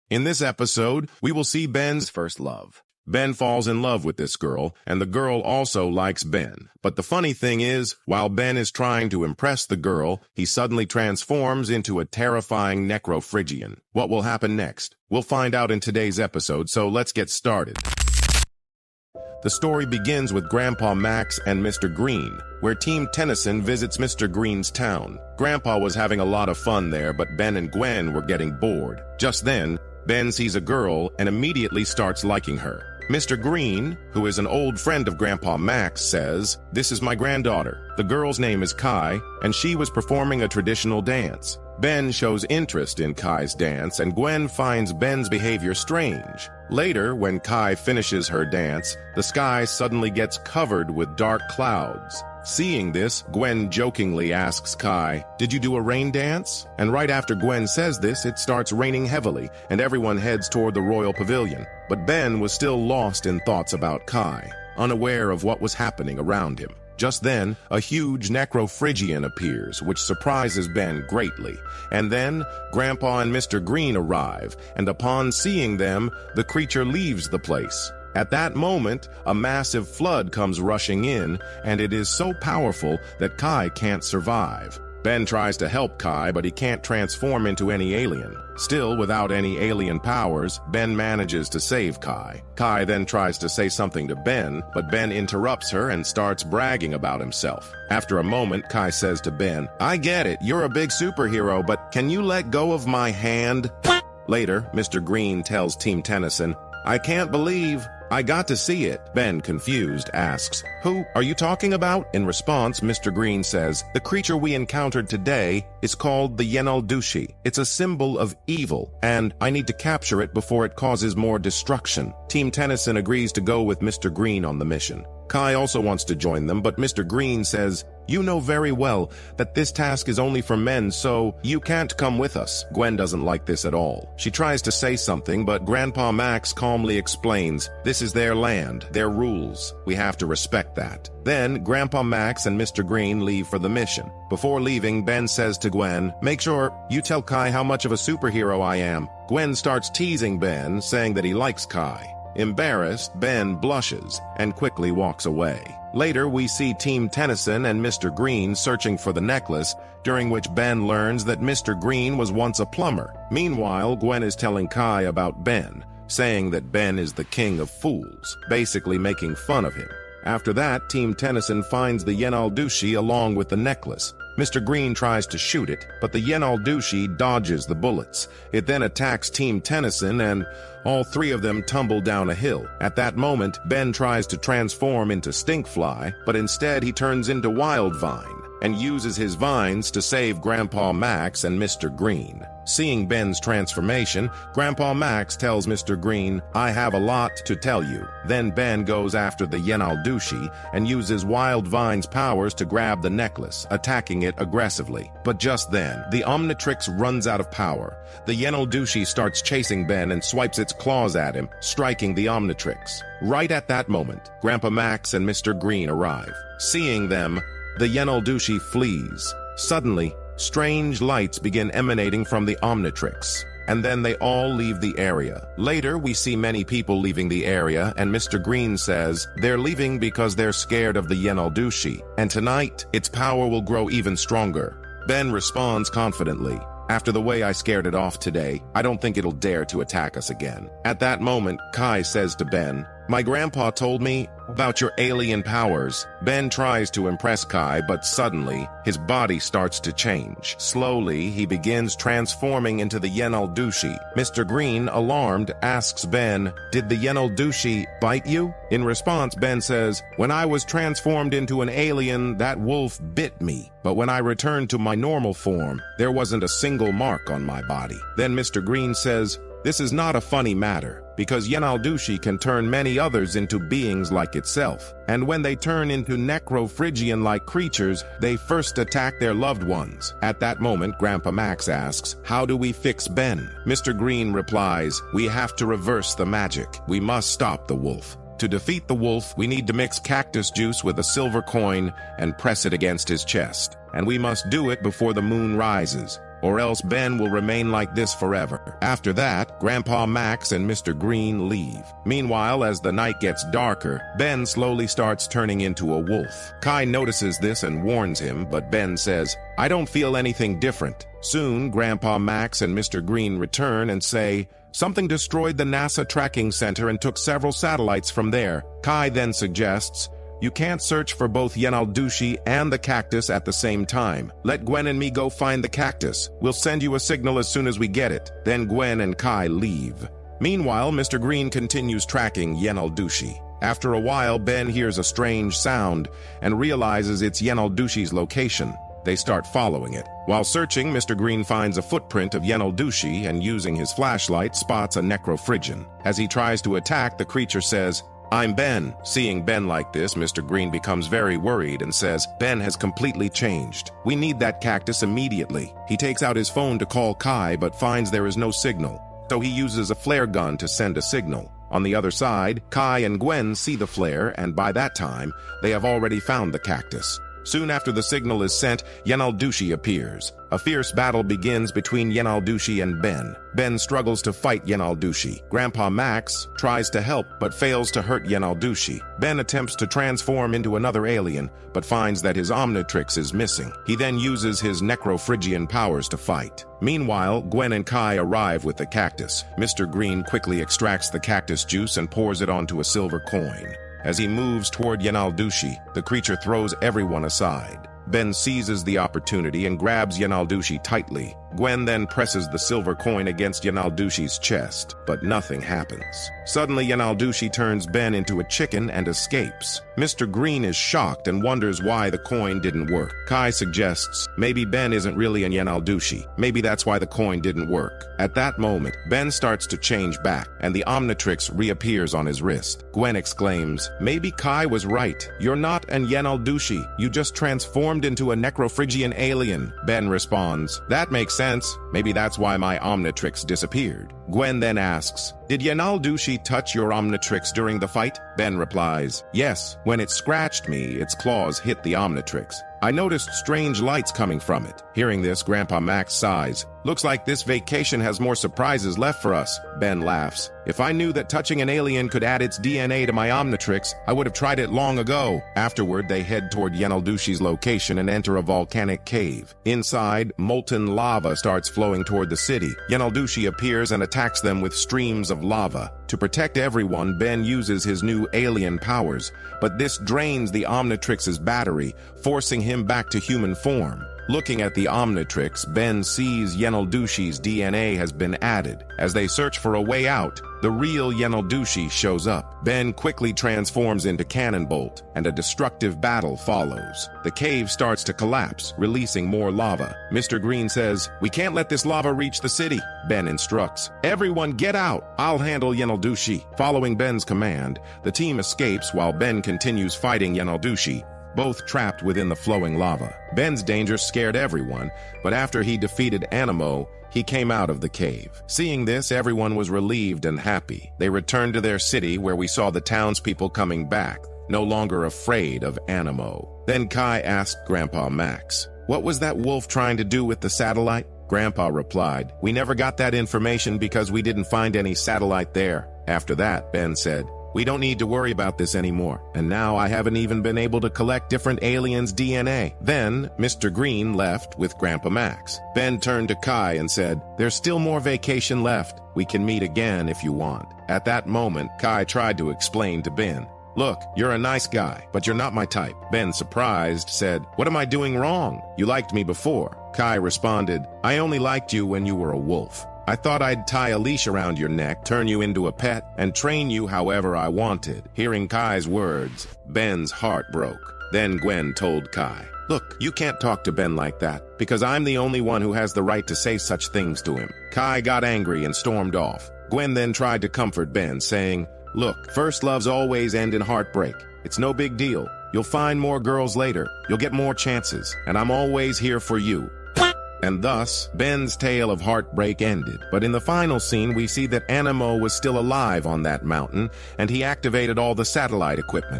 In this episode, we will see Ben's first love. Ben falls in love with this girl, and the girl also likes Ben. But the funny thing is, while Ben is trying to impress the girl, he suddenly transforms into a terrifying necrophrygian. What will happen next? We'll find out in today's episode, so let's get started. The story begins with Grandpa Max and Mr. Green, where Team Tennyson visits Mr. Green's town. Grandpa was having a lot of fun there, but Ben and Gwen were getting bored. Just then, Ben sees a girl and immediately starts liking her. Mr. Green, who is an old friend of Grandpa Max, says, "This is my granddaughter. The girl's name is Kai, and she was performing a traditional dance." Ben shows interest in Kai's dance, and Gwen finds Ben's behavior strange. Later, when Kai finishes her dance, the sky suddenly gets covered with dark clouds. Seeing this, Gwen jokingly asks Kai, "Did you do a rain dance?" And right after Gwen says this, it starts raining heavily, and everyone heads toward the royal pavilion. But Ben was still lost in thoughts about Kai, unaware of what was happening around him. Just then, a huge necrophrygian appears, which surprises Ben greatly. And then, Grandpa and Mr. Green arrive, and upon seeing them, the creature leaves the place. At that moment, a massive flood comes rushing in, and it is so powerful that Kai can't survive. Ben tries to help Kai, but he can't transform into any alien. Still, without any alien powers, Ben manages to save Kai. Kai then tries to say something to Ben, but Ben interrupts her and starts bragging about himself. After a moment, Kai says to Ben, "I get it, you're a big superhero, but can you let go of my hand?" Later, Mr. Green tells Team Tennyson, "I can't believe I got to see it." Ben, confused, asks, "Who are you talking about?" In response, Mr. Green says, "The creature we encountered today is called the Yenaldushi. It's a symbol of evil, and I need to capture it before it causes more destruction." Team Tennyson agrees to go with Mr. Green on the mission. Kai also wants to join them, but Mr. Green says, "You know very well that this task is only for men, so you can't come with us." Gwen doesn't like this at all. She tries to say something, but Grandpa Max calmly explains, "This is their land, their rules. We have to respect that." Then, Grandpa Max and Mr. Green leave for the mission. Before leaving, Ben says to Gwen, "Make sure you tell Kai how much of a superhero I am." Gwen starts teasing Ben, saying that he likes Kai. Embarrassed, Ben blushes and quickly walks away. Later, we see Team Tennyson and Mr. Green searching for the necklace, during which Ben learns that Mr. Green was once a plumber. Meanwhile, Gwen is telling Kai about Ben, saying that Ben is the king of fools, basically making fun of him. After that, Team Tennyson finds the Yenaldushi along with the necklace. Mr. Green tries to shoot it, but the Yenaldushi dodges the bullets. It then attacks Team Tennyson, and all three of them tumble down a hill. At that moment, Ben tries to transform into Stinkfly, but instead he turns into Wildvine and uses his vines to save Grandpa Max and Mr. Green. Seeing Ben's transformation, Grandpa Max tells Mr. Green, "I have a lot to tell you." Then Ben goes after the Yenaldushi and uses Wildvine's powers to grab the necklace, attacking it aggressively. But just then, the Omnitrix runs out of power. The Yenaldushi starts chasing Ben and swipes its claws at him, striking the Omnitrix. Right at that moment, Grandpa Max and Mr. Green arrive. Seeing them, the Yenaldushi flees. Suddenly, strange lights begin emanating from the Omnitrix, and then they all leave the area. Later, we see many people leaving the area, and Mr. Green says they're leaving because they're scared of the Yenaldushi, and tonight, its power will grow even stronger. Ben responds confidently, "After the way I scared it off today, I don't think it'll dare to attack us again." At that moment, Kai says to Ben, "My grandpa told me about your alien powers." Ben tries to impress Kai, but suddenly, his body starts to change. Slowly, he begins transforming into the Yenaldushi. Mr. Green, alarmed, asks Ben, "Did the Yenaldushi bite you?" In response, Ben says, "When I was transformed into an alien, that wolf bit me. But when I returned to my normal form, there wasn't a single mark on my body." Then Mr. Green says, "This is not a funny matter, because Yenaldushi can turn many others into beings like itself. And when they turn into necrophrygian-like creatures, they first attack their loved ones." At that moment, Grandpa Max asks, "How do we fix Ben?" Mr. Green replies, "We have to reverse the magic. We must stop the wolf. To defeat the wolf, we need to mix cactus juice with a silver coin and press it against his chest. And we must do it before the moon rises. or else Ben will remain like this forever. After that, Grandpa Max and Mr. Green leave. Meanwhile, as the night gets darker, Ben slowly starts turning into a wolf. Kai notices this and warns him, but Ben says, "I don't feel anything different." Soon, Grandpa Max and Mr. Green return and say, "Something destroyed the NASA tracking center and took several satellites from there." Kai then suggests, "You can't search for both Yenaldushi and the cactus at the same time. Let Gwen and me go find the cactus. We'll send you a signal as soon as we get it." Then Gwen and Kai leave. Meanwhile, Mr. Green continues tracking Yenaldushi. After a while, Ben hears a strange sound and realizes it's Yenaldushi's location. They start following it. While searching, Mr. Green finds a footprint of Yenaldushi and using his flashlight spots a necrophrygian. As he tries to attack, the creature says, "I'm Ben." Seeing Ben like this, Mr. Green becomes very worried and says, "Ben has completely changed. We need that cactus immediately." He takes out his phone to call Kai but finds there is no signal, so he uses a flare gun to send a signal. On the other side, Kai and Gwen see the flare, and by that time, they have already found the cactus. Soon after the signal is sent, Yenaldushi appears. A fierce battle begins between Yenaldushi and Ben. Ben struggles to fight Yenaldushi. Grandpa Max tries to help but fails to hurt Yenaldushi. Ben attempts to transform into another alien but finds that his Omnitrix is missing. He then uses his necrophrygian powers to fight. Meanwhile, Gwen and Kai arrive with the cactus. Mr. Green quickly extracts the cactus juice and pours it onto a silver coin. As he moves toward Yenaldushi, the creature throws everyone aside. Ben seizes the opportunity and grabs Yenaldushi tightly. Gwen then presses the silver coin against Yenaldushi's chest, but nothing happens. Suddenly, Yenaldushi turns Ben into a chicken and escapes. Mr. Green is shocked and wonders why the coin didn't work. Kai suggests maybe Ben isn't really in Yenaldushi. Maybe that's why the coin didn't work. At that moment, Ben starts to change back, and the Omnitrix reappears on his wrist. Gwen exclaims, "Maybe Kai was right. You're not an Yenaldushi. You just transformed into a necrophrygian alien." Ben responds, "That makes sense. Maybe that's why my Omnitrix disappeared." Gwen then asks, "Did Yenaldushi touch your Omnitrix during the fight?" Ben replies, "Yes. When it scratched me, its claws hit the Omnitrix. I noticed strange lights coming from it." Hearing this, Grandpa Max sighs. "Looks like this vacation has more surprises left for us." Ben laughs. "If I knew that touching an alien could add its DNA to my Omnitrix, I would have tried it long ago." Afterward, they head toward Yenaldushi's location and enter a volcanic cave. Inside, molten lava starts flowing toward the city. Yenaldushi appears and attacks them with streams of lava. To protect everyone, Ben uses his new alien powers, but this drains the Omnitrix's battery, forcing him back to human form. Looking at the Omnitrix, Ben sees Yenaldushi's DNA has been added. As they search for a way out, the real Yenaldushi shows up. Ben quickly transforms into Cannonbolt, and a destructive battle follows. The cave starts to collapse, releasing more lava. Mr. Green says, "We can't let this lava reach the city." Ben instructs, "Everyone get out. I'll handle Yenaldushi." Following Ben's command, the team escapes while Ben continues fighting Yenaldushi, both trapped within the flowing lava. Ben's danger scared everyone, but after he defeated Animo, he came out of the cave. Seeing this, everyone was relieved and happy. They returned to their city, where we saw the townspeople coming back, no longer afraid of Animo. Then Kai asked Grandpa Max, "What was that wolf trying to do with the satellite?" Grandpa replied, "We never got that information because we didn't find any satellite there." After that, Ben said, "We don't need to worry about this anymore, and now I haven't even been able to collect different aliens' DNA." Then, Mr. Green left with Grandpa Max. Ben turned to Kai and said, "There's still more vacation left. We can meet again if you want." At that moment, Kai tried to explain to Ben, "Look, you're a nice guy, but you're not my type." Ben, surprised, said, "What am I doing wrong? You liked me before." Kai responded, "I only liked you when you were a wolf. I thought I'd tie a leash around your neck, turn you into a pet, and train you however I wanted." Hearing Kai's words, Ben's heart broke. Then Gwen told Kai, "Look, you can't talk to Ben like that, because I'm the only one who has the right to say such things to him." Kai got angry and stormed off. Gwen then tried to comfort Ben, saying, "Look, first loves always end in heartbreak. It's no big deal. You'll find more girls later. You'll get more chances, and I'm always here for you." And thus, Ben's tale of heartbreak ended. But in the final scene, we see that Animo was still alive on that mountain, and he activated all the satellite equipment.